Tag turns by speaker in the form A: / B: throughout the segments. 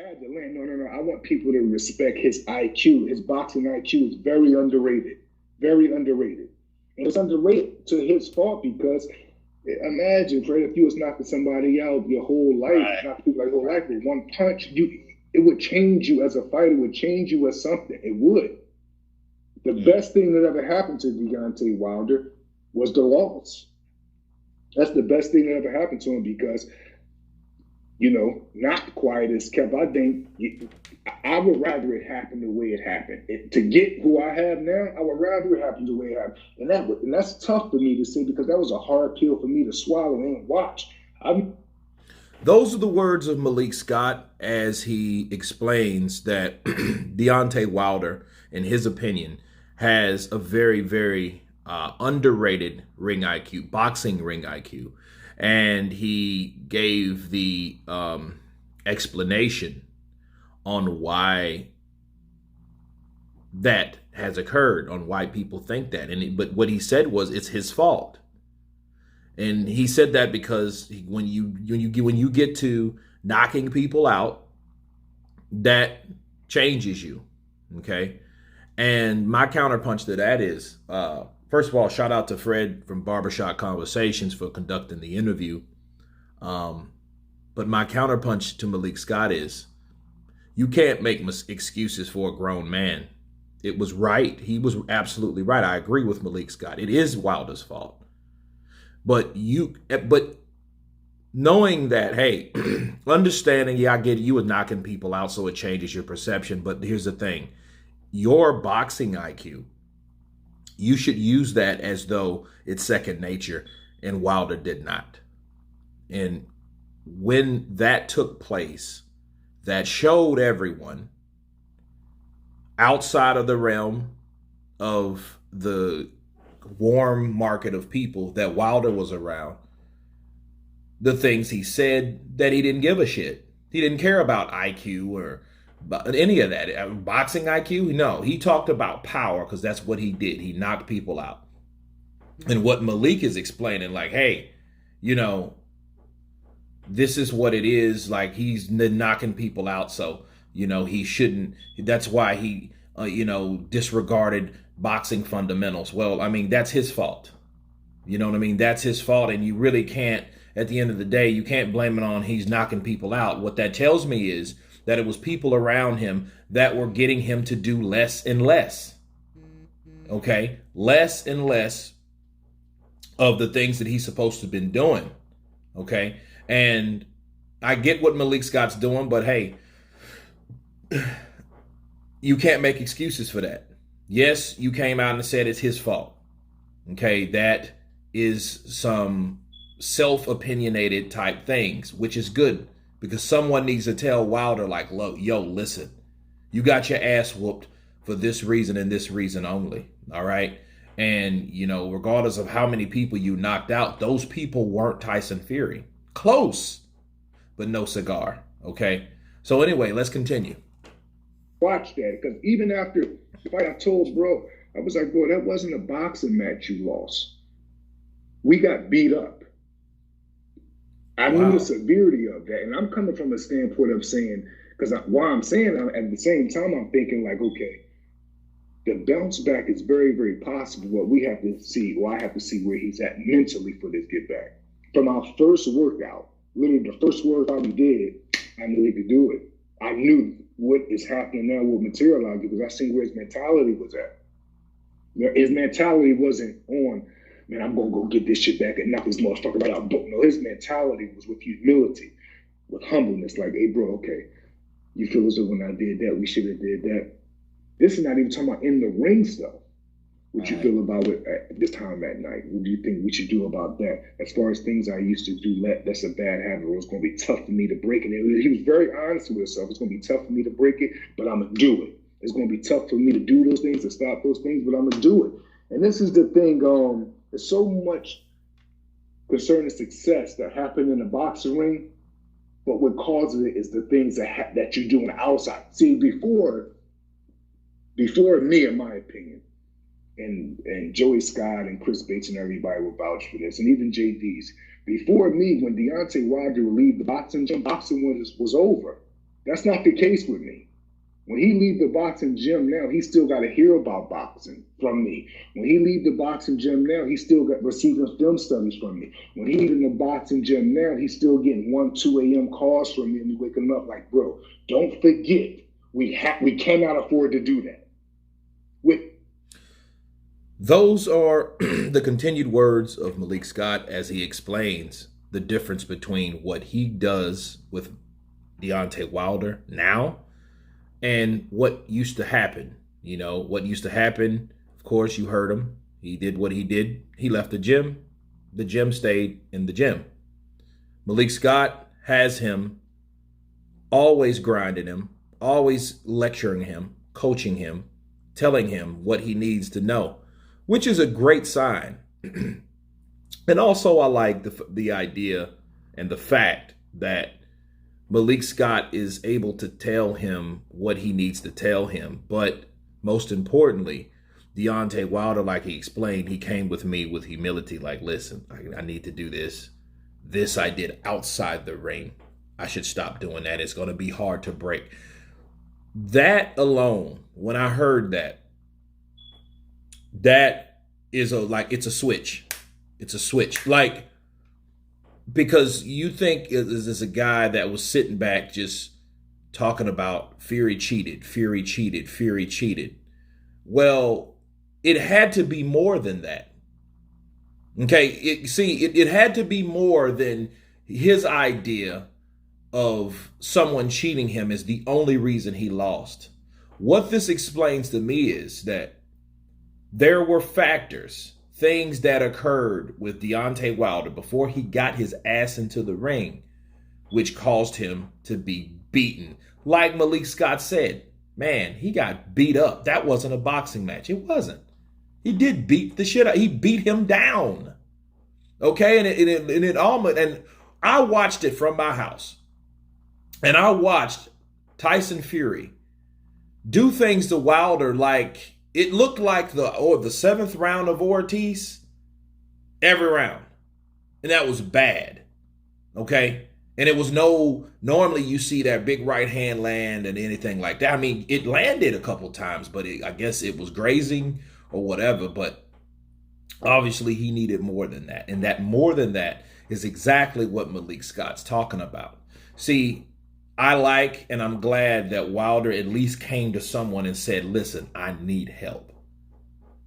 A: had to land. No, no, no. I want people to respect his IQ. His boxing IQ is very underrated. Very underrated. And it's underrated to his fault because imagine, Fred, if you was knocking somebody out your whole life, knocking people like your whole life with one punch, it would change you as a fighter, it would change you as something. It would. The best thing that ever happened to Deontay Wilder was the loss. That's the best thing that ever happened to him because, not quiet as kept. I think I would rather it happen the way it happened. To get who I have now, I would rather it happen the way it happened. And that's tough for me to say because that was a hard pill for me to swallow and watch.
B: Those are the words of Malik Scott as he explains that Deontay Wilder, in his opinion, has a very, very underrated ring IQ, boxing ring IQ. And he gave the explanation on why that has occurred, on why people think that. But what he said was it's his fault. And he said that because when you get to knocking people out, that changes you, okay? And my counterpunch to that is, first of all, shout out to Fred from Barbershop Conversations for conducting the interview. But my counterpunch to Malik Scott is, you can't make excuses for a grown man. It was right. He was absolutely right. I agree with Malik Scott. It is Wilder's fault. But knowing that, hey, understanding, yeah, I get it, you were knocking people out, so it changes your perception. But here's the thing. Your boxing IQ, you should use that as though it's second nature, and Wilder did not. And when that took place, that showed everyone outside of the realm of the warm market of people that Wilder was around, the things he said, that he didn't give a shit. He didn't care about IQ or any of that. Boxing IQ? No, he talked about power because that's what he did. He knocked people out. And what Malik is explaining, like, hey, this is what it is. Like, he's knocking people out. So, he shouldn't. That's why he, disregarded boxing fundamentals. Well, I mean, that's his fault. You know what I mean? That's his fault. And you really can't, at the end of the day, you can't blame it on he's knocking people out. What that tells me is that it was people around him that were getting him to do less and less. Okay? Less and less of the things that he's supposed to have been doing. Okay? And I get what Malik Scott's doing, but hey, you can't make excuses for that. Yes, you came out and said it's his fault. Okay, that is some self-opinionated type things, which is good because someone needs to tell Wilder, like, yo, listen, you got your ass whooped for this reason and this reason only. All right. And, regardless of how many people you knocked out, those people weren't Tyson Fury. Close, but no cigar. Okay. So anyway, let's continue.
A: Watch that, because even after the fight, I told bro, I was like, bro, that wasn't a boxing match you lost. We got beat up. I knew the severity of that, and I'm coming from a standpoint of saying, because while I'm saying, at the same time, I'm thinking like, okay, the bounce back is very, very possible, but we have to see, or I have to see where he's at mentally for this get back. From our first workout, literally the first workout we did, I knew he could do it. I knew what is happening now will materialize because I seen where his mentality was at. His mentality wasn't on, man, I'm going to go get this shit back and knock this motherfucker right out. But no, his mentality was with humility, with humbleness. Like, hey, bro, okay, you feel as though when I did that, we should have did that. This is not even talking about in the ring stuff. What you feel about it at this time at night? What do you think we should do about that? As far as things I used to do, that's a bad habit. Or it's going to be tough for me to break it. He was very honest with himself. It's going to be tough for me to break it, but I'm going to do it. It's going to be tough for me to do those things, to stop those things, but I'm going to do it. And this is the thing. There's so much concerning success that happened in the boxing ring, but what causes it is the things that you do on the outside. See, before me, in my opinion, and Joey Scott and Chris Bates and everybody will vouch for this, and even JD's. Before me, when Deontay Wilder relieved the boxing was over. That's not the case with me. When he leave the boxing gym now, he still got to hear about boxing from me. When he leave the boxing gym now, he still got receiving film studies from me. When he in the boxing gym now, he's still getting 1, 2 a.m. calls from me, and we waking him up like, bro, don't forget, we cannot afford to do that.
B: Those are the continued words of Malik Scott as he explains the difference between what he does with Deontay Wilder now and what used to happen. You know, what used to happen, of course, you heard him. He did what he did. He left the gym. The gym stayed in the gym. Malik Scott has him always grinding him, always lecturing him, coaching him, telling him what he needs to know, which is a great sign. And also I like the idea and the fact that Malik Scott is able to tell him what he needs to tell him. But most importantly, Deontay Wilder, like he explained, he came with me with humility, like, listen, I need to do this. This I did outside the ring. I should stop doing that. It's going to be hard to break. That alone, when I heard that, that is it's a switch. It's a switch. Like, because you think this is a guy that was sitting back just talking about Fury cheated, Fury cheated, Fury cheated. Well, it had to be more than that. Okay, it had to be more than his idea of someone cheating him is the only reason he lost. What this explains to me is that there were factors, things that occurred with Deontay Wilder before he got his ass into the ring, which caused him to be beaten. Like Malik Scott said, man, he got beat up. That wasn't a boxing match. It wasn't. He did beat the shit out. He beat him down. Okay, and I watched it from my house. And I watched Tyson Fury do things to Wilder like it looked like the seventh round of Ortiz every round. And that was bad. Okay? And it was normally you see that big right hand land and anything like that. I mean, it landed a couple times, but I guess it was grazing or whatever. But obviously he needed more than that. And that more than that is exactly what Malik Scott's talking about. See, I like and I'm glad that Wilder at least came to someone and said, listen, I need help.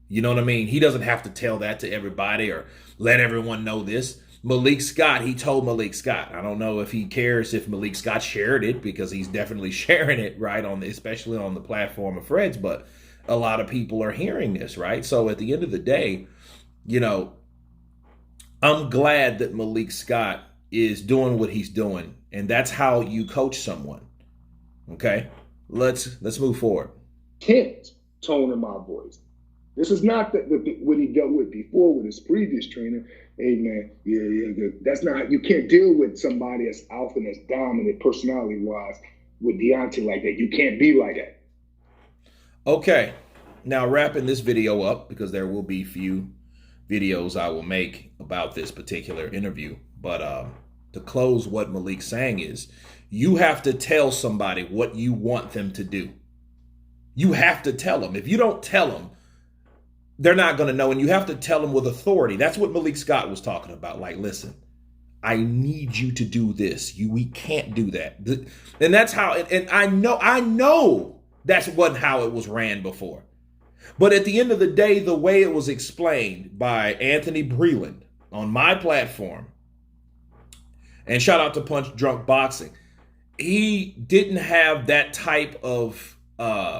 B: You know what I mean? He doesn't have to tell that to everybody or let everyone know this. Malik Scott, he told Malik Scott. I don't know if he cares if Malik Scott shared it because he's definitely sharing it, right, especially on the platform of Fred's, but a lot of people are hearing this, right? So at the end of the day, you know, I'm glad that Malik Scott is doing what he's doing. And that's how you coach someone. Okay, let's move forward.
A: Kent tone in my voice. This is not what he dealt with before with his previous trainer. Hey man, yeah, that's not. You can't deal with somebody as alpha and as dominant personality wise with Deontay like that. You can't be like that.
B: Okay, now wrapping this video up because there will be few videos I will make about this particular interview, but to close what Malik's saying is, you have to tell somebody what you want them to do. You have to tell them. If you don't tell them, they're not going to know. And you have to tell them with authority. That's what Malik Scott was talking about. Like, listen, I need you to do this. We can't do that. And that's how, and I know that's wasn't how it was ran before. But at the end of the day, the way it was explained by Anthony Breland on my platform, and shout out to Punch Drunk Boxing, he didn't have that type of,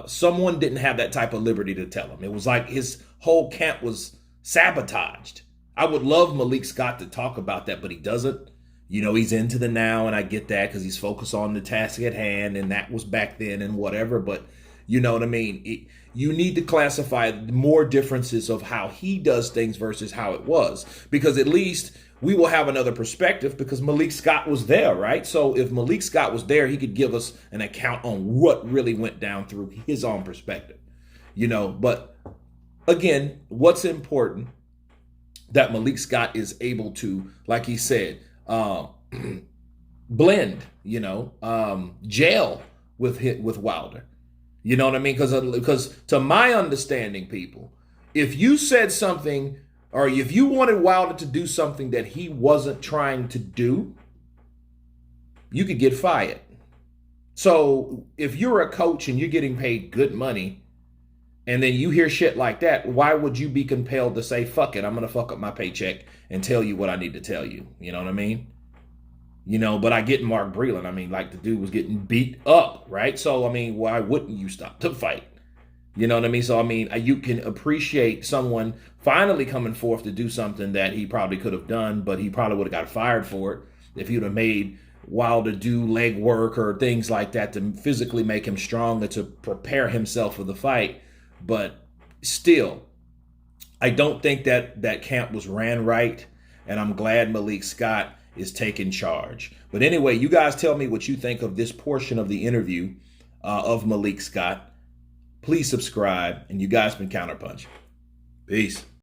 B: someone didn't have that type of liberty to tell him. It was like his whole camp was sabotaged. I would love Malik Scott to talk about that, but he doesn't. You know, he's into the now, and I get that because he's focused on the task at hand, and that was back then and whatever. But you know what I mean? You need to classify more differences of how he does things versus how it was, because at least we will have another perspective because Malik Scott was there, right? So if Malik Scott was there, he could give us an account on what really went down through his own perspective, you know. But again, what's important that Malik Scott is able to, like he said, blend, you know, gel with Wilder. You know what I mean? Because to my understanding, people, if you said something or if you wanted Wilder to do something that he wasn't trying to do, you could get fired. So if you're a coach and you're getting paid good money and then you hear shit like that, why would you be compelled to say, fuck it, I'm going to fuck up my paycheck and tell you what I need to tell you? You know what I mean? You know, but I get Mark Breland. I mean, like the dude was getting beat up, right? So, I mean, why wouldn't you stop the fight? You know what I mean? So, I mean, you can appreciate someone finally coming forth to do something that he probably could have done, but he probably would have got fired for it if he would have made Wilder do leg work or things like that to physically make him stronger to prepare himself for the fight. But still, I don't think that camp was ran right, and I'm glad Malik Scott is taking charge. But anyway, you guys tell me what you think of this portion of the interview of Malik Scott. Please subscribe, and you guys been Counterpunch. Peace.